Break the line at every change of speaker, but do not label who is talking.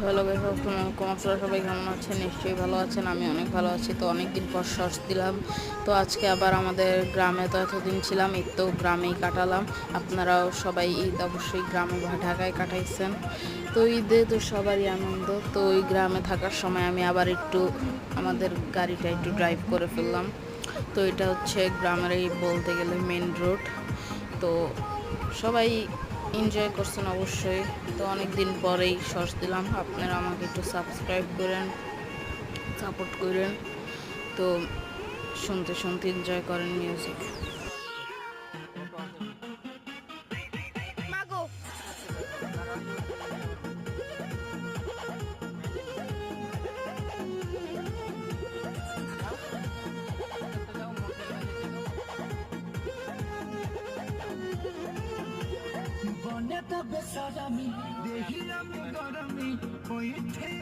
Hello guys, আসসালামু আলাইকুম। আপনারা সবাই কেমন আছেন? নিশ্চয়ই ভালো আছেন। আমি অনেক ভালো আছি। তো অনেকদিন পর শর্টস দিলাম। তো আজকে আবার আমাদের গ্রামে, তো এতদিন ছিলাম ঈদ তো গ্রামেই কাটালাম। আপনারাও সবাই ঈদ অবশ্যই গ্রামে বা ঢাকায় কাটাইছেন। তো ঈদে তো সবারই আনন্দ। তো ওই গ্রামে থাকার সময় আমি আবার একটু আমাদের গাড়িটা একটু ড্রাইভ করে ফেললাম। তো এটা হচ্ছে গ্রামের এই বলতে গেলে মেন রোড। তো সবাই এনজয় করছেন অবশ্যই। তো অনেক দিন পরেই শর্টস দিলাম। আপনারা আমাকে একটু সাবস্ক্রাইব করেন, সাপোর্ট করেন। তো শুনতে শুনতে এনজয় করেন মিউজিক।
বনে তবে সারামি দেহি আমি গরমি ওইঠে